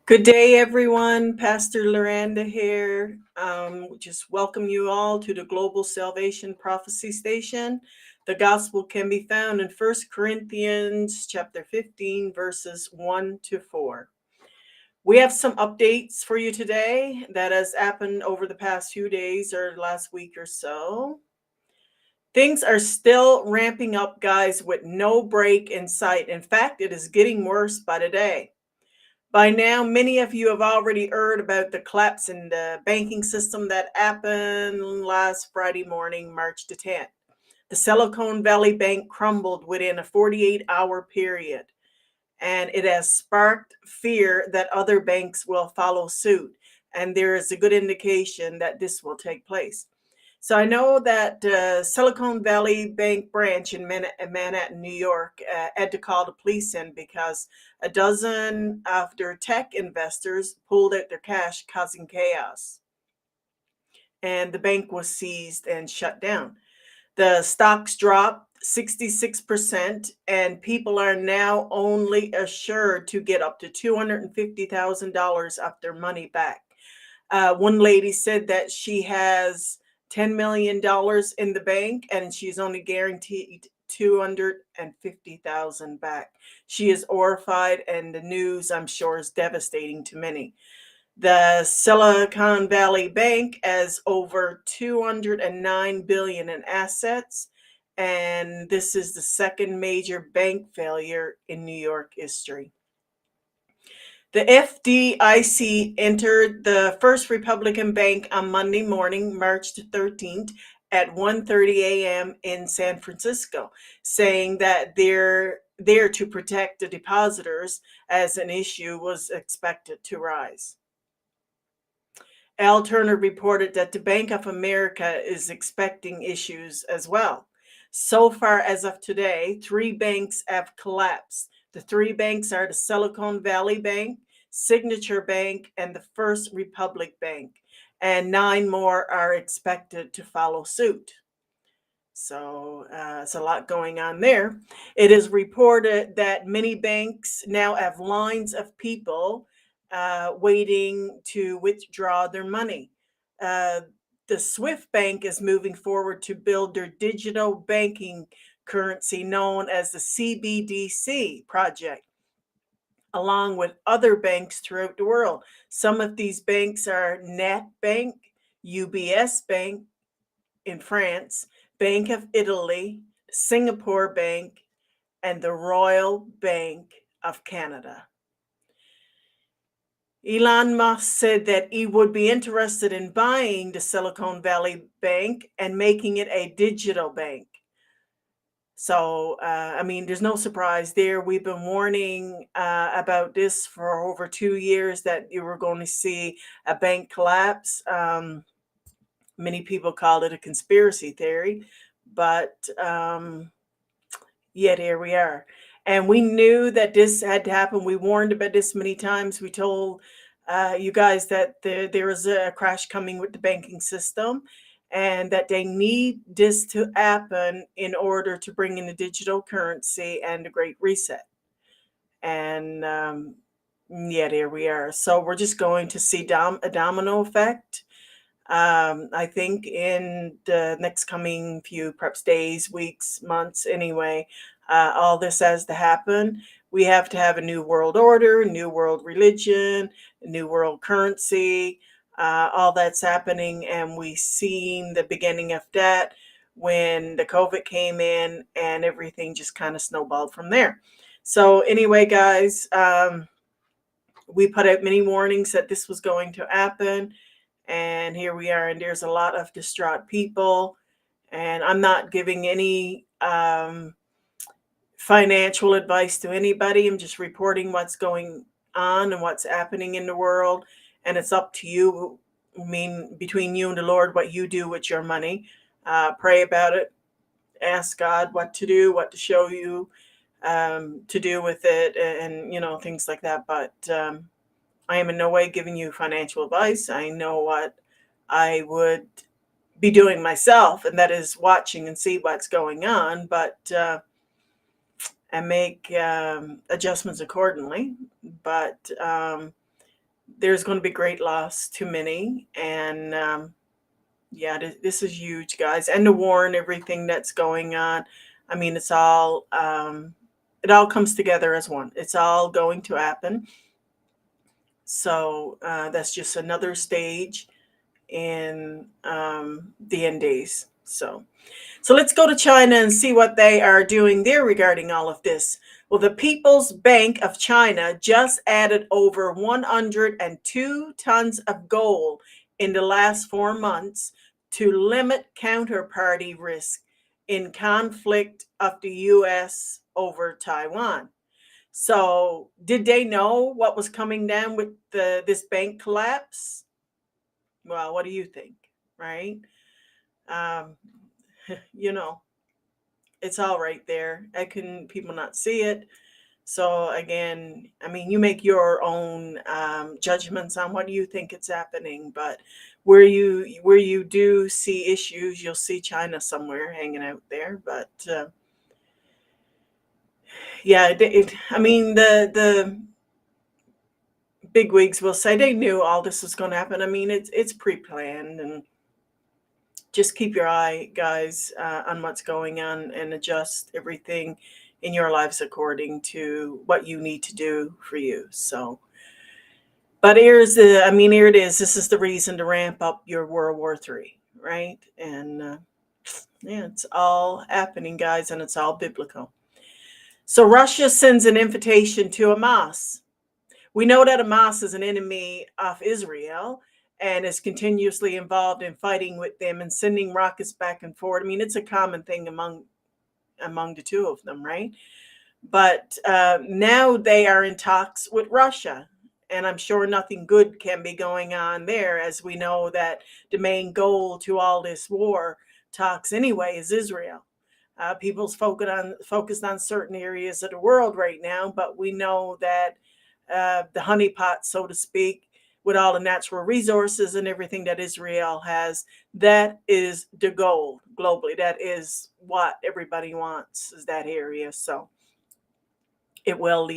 Good day, everyone. Pastor Loranda here. Just welcome you all to the Global Salvation Prophecy Station. The gospel can be found in 1 Corinthians chapter 15, verses 1 to 4. We have some updates for you today that has happened over the past few days or last week or so. Things are still ramping up, guys, with no break in sight. In fact, it is getting worse by the day. By now, many of you have already heard about the collapse in the banking system that happened last Friday morning, March the 10th. The Silicon Valley Bank crumbled within a 48-hour period, and it has sparked fear that other banks will follow suit. And there is a good indication that this will take place. So I know that Silicon Valley Bank branch in Manhattan, New York, had to call the police in because a dozen of their tech investors pulled out their cash, causing chaos. And the bank was seized and shut down. The stocks dropped 66%, and people are now only assured to get up to $250,000 of their money back. One lady said that she has $10 million in the bank and she's only guaranteed 250,000 back. She is horrified, and the news, I'm sure, is devastating to many. The Silicon Valley Bank has over 209 billion in assets, and this is the second major bank failure in New York history. The FDIC entered the First Republican Bank on Monday morning, March the 13th at 1:30 a.m. in San Francisco, saying that they're there to protect the depositors as an issue was expected to rise. Al Turner reported that the Bank of America is expecting issues as well. So far as of today, 3 banks have collapsed. The 3 banks are the Silicon Valley Bank, Signature Bank, and the First Republic Bank. And 9 more are expected to follow suit. So it's a lot going on there. It is reported that many banks now have lines of people waiting to withdraw their money. Uh, the Swift Bank is moving forward to build their digital banking currency known as the CBDC project, along with other banks throughout the world. Some of these banks are NetBank, UBS Bank in France, Bank of Italy, Singapore Bank, and the Royal Bank of Canada. Elon Musk said that he would be interested in buying the Silicon Valley Bank and making it a digital bank. So, there's no surprise there. We've been warning about this for over 2 years that you were going to see a bank collapse. Many people called it a conspiracy theory, but yet here we are. And we knew that this had to happen. We warned about this many times. We told you guys that there was a crash coming with the banking system and that they need this to happen in order to bring in the digital currency and the Great Reset. And yet here we are. So we're just going to see a domino effect. I think in the next coming few perhaps days, weeks, months, anyway, all this has to happen. We have to have a new world order, a new world religion, a new world currency. All that's happening, and we seen the beginning of that when the COVID came in, and everything just kind of snowballed from there. So anyway, guys, we put out many warnings that this was going to happen. And here we are, and there's a lot of distraught people. And I'm not giving any financial advice to anybody. I'm just reporting what's going on and what's happening in the world. And it's up to you. Between you and the Lord, what you do with your money. Pray about it. Ask God what to do, what to show you to do with it, and things like that. But I am in no way giving you financial advice. I know what I would be doing myself, and that is watching and see what's going on, and make adjustments accordingly. But there's going to be great loss to many. And yeah, this is huge, guys. And the war and everything that's going on. I mean, it all comes together as one. It's all going to happen. So that's just another stage in the end days. So let's go to China and see what they are doing there regarding all of this. Well, the People's Bank of China just added over 102 tons of gold in the last 4 months to limit counterparty risk in conflict of the US over Taiwan. So, did they know what was coming down with this bank collapse? Well, what do you think? Right? Um, you know, it's all right there. I couldn't people not see it? So again, I mean, you make your own judgments on what you think it's happening, but where you do see issues, you'll see China somewhere hanging out there. But yeah, I mean, the bigwigs will say they knew all this was going to happen. I mean, it's pre-planned, and just keep your eye, guys, on what's going on and adjust everything in your lives according to what you need to do for you. So, but here it is. This is the reason to ramp up your World War III, right? And yeah, it's all happening, guys, and it's all biblical. So Russia sends an invitation to Hamas. We know that Hamas is an enemy of Israel and is continuously involved in fighting with them and sending rockets back and forth. I mean, it's a common thing among the two of them, right? But now they are in talks with Russia, and I'm sure nothing good can be going on there, as we know that the main goal to all this war talks anyway is Israel. People's focused on certain areas of the world right now, but we know that the honeypot, so to speak, with all the natural resources and everything that Israel has, that is the goal globally. That is what everybody wants, is that area. So it will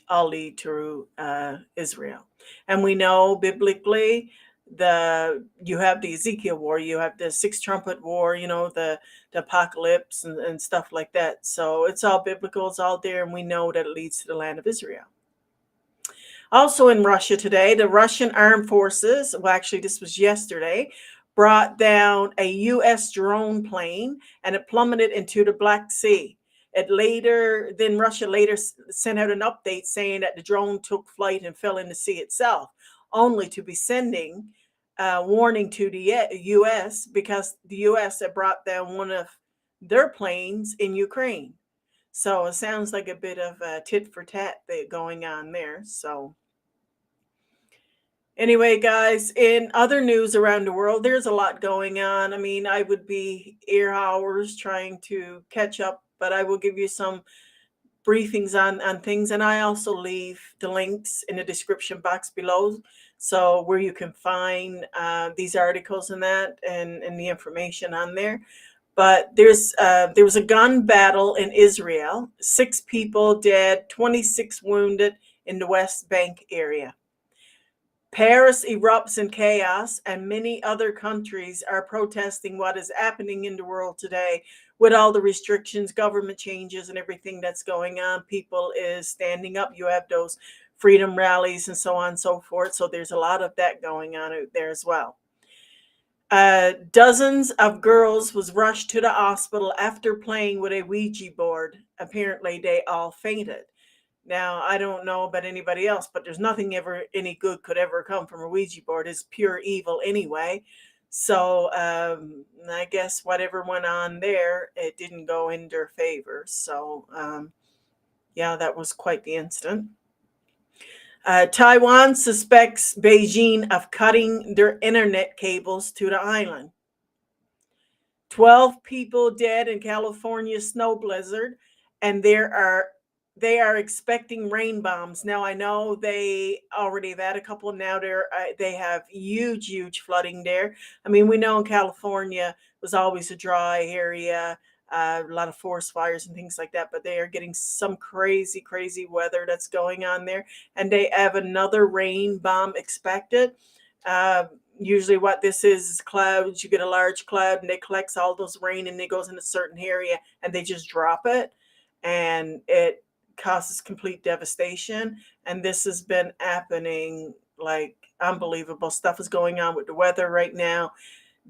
all lead to Israel. And we know biblically, you have the Ezekiel war, you have the sixth trumpet war, the apocalypse and stuff like that. So it's all biblical, it's all there, and we know that it leads to the land of Israel. Also in Russia today, the Russian armed forces, well, actually, this was yesterday, brought down a U.S. drone plane and it plummeted into the Black Sea. Russia later sent out an update saying that the drone took flight and fell in the sea itself, only to be sending warning to the U.S. because the U.S. had brought down one of their planes in Ukraine. So it sounds like a bit of a tit for tat going on there. So anyway, guys, in other news around the world, there's a lot going on. I mean, I would be ear hours trying to catch up, but I will give you some briefings on things. And I also leave the links in the description box below. So where you can find these articles and the information on there. But there was a gun battle in Israel, 6 people dead, 26 wounded in the West Bank area. Paris erupts in chaos, and many other countries are protesting what is happening in the world today with all the restrictions, government changes, and everything that's going on. People is standing up. You have those freedom rallies and so on and so forth. So there's a lot of that going on out there as well. Dozens of girls was rushed to the hospital after playing with a Ouija board. Apparently, they all fainted. Now, I don't know about anybody else, but there's nothing any good could ever come from a Ouija board. It's pure evil anyway. So I guess whatever went on there, it didn't go in their favor. So yeah, that was quite the incident. Taiwan suspects Beijing of cutting their internet cables to the island. 12 people dead in California snow blizzard, and they are expecting rain bombs. Now I know they already have had a couple. Now they have huge flooding there. I mean, we know in California was always a dry area. a lot of forest fires and things like that, but they are getting some crazy, crazy weather that's going on there. And they have another rain bomb expected. Uh, Usually what this is clouds. You get a large cloud and it collects all those rain and it goes in a certain area and they just drop it. And it causes complete devastation. And this has been happening like unbelievable stuff is going on with the weather right now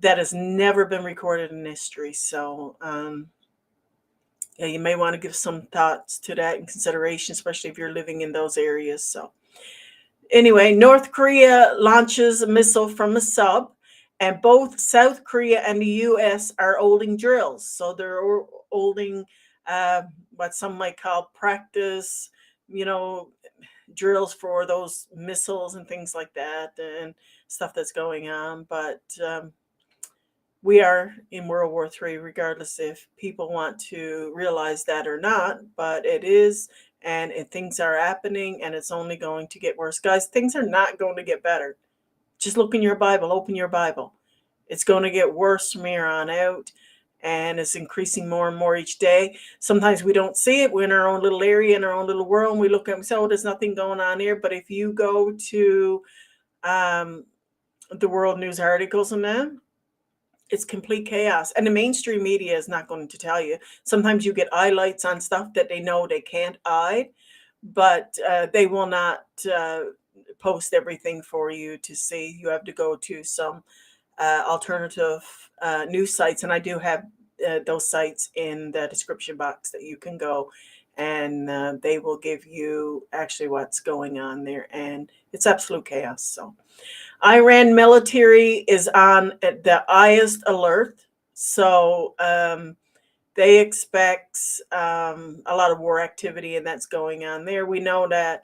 that has never been recorded in history. So, yeah, you may want to give some thoughts to that and consideration, especially if you're living in those areas. So, anyway, North Korea launches a missile from a sub, and both South Korea and the U.S. are holding drills. So they're holding what some might call practice, you know, drills for those missiles and things like that, and stuff that's going on. But we are in World War III, regardless if people want to realize that or not, but it is, and things are happening, and it's only going to get worse. Guys, things are not going to get better. Just look in your Bible, open your Bible. It's going to get worse from here on out, and it's increasing more and more each day. Sometimes we don't see it. We're in our own little area, in our own little world, and we look at it and say, oh, there's nothing going on here. But if you go to the world news articles and that, it's complete chaos. And the mainstream media is not going to tell you. Sometimes you get highlights on stuff that they know they can't hide, but they will not post everything for you to see. You have to go to some alternative news sites. And I do have those sites in the description box that you can go, and they will give you actually what's going on there. And it's absolute chaos. So Iran military is on the highest alert. So they expect a lot of war activity, and that's going on there. We know that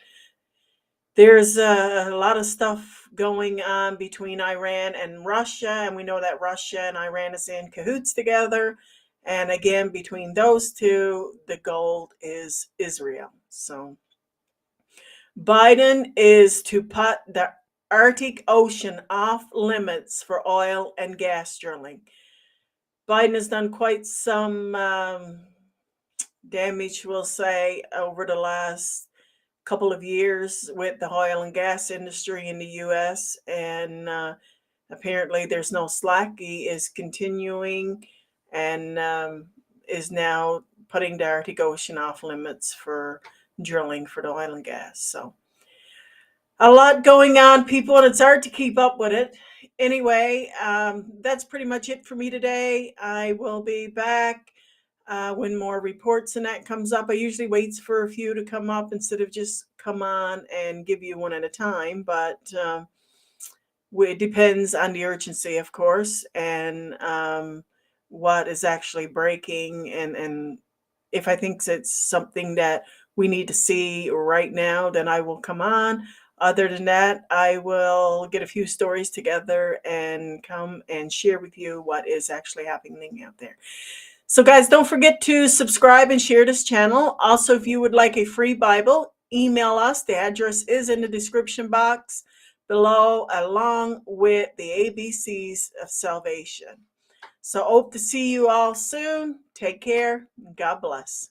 there's a lot of stuff going on between Iran and Russia, and we know that Russia and Iran is in cahoots together. And again, between those two, the goal is Israel. So Biden is to put the Arctic Ocean off limits for oil and gas drilling. Biden has done quite some damage, we'll say, over the last couple of years with the oil and gas industry in the U.S. And apparently there's no slack. He is continuing and is now putting the Arctic Ocean off limits for drilling for the oil and gas. So a lot going on, people, and it's hard to keep up with it. Anyway, that's pretty much it for me today. I will be back when more reports and that comes up. I usually wait for a few to come up instead of just come on and give you one at a time. But it depends on the urgency, of course, and what is actually breaking. And if I think it's something that we need to see right now, then I will come on. Other than that, I will get a few stories together and come and share with you what is actually happening out there. So guys, don't forget to subscribe and share this channel. Also, if you would like a free Bible, email us. The address is in the description box below, along with the ABCs of salvation. So hope to see you all soon. Take care. God bless.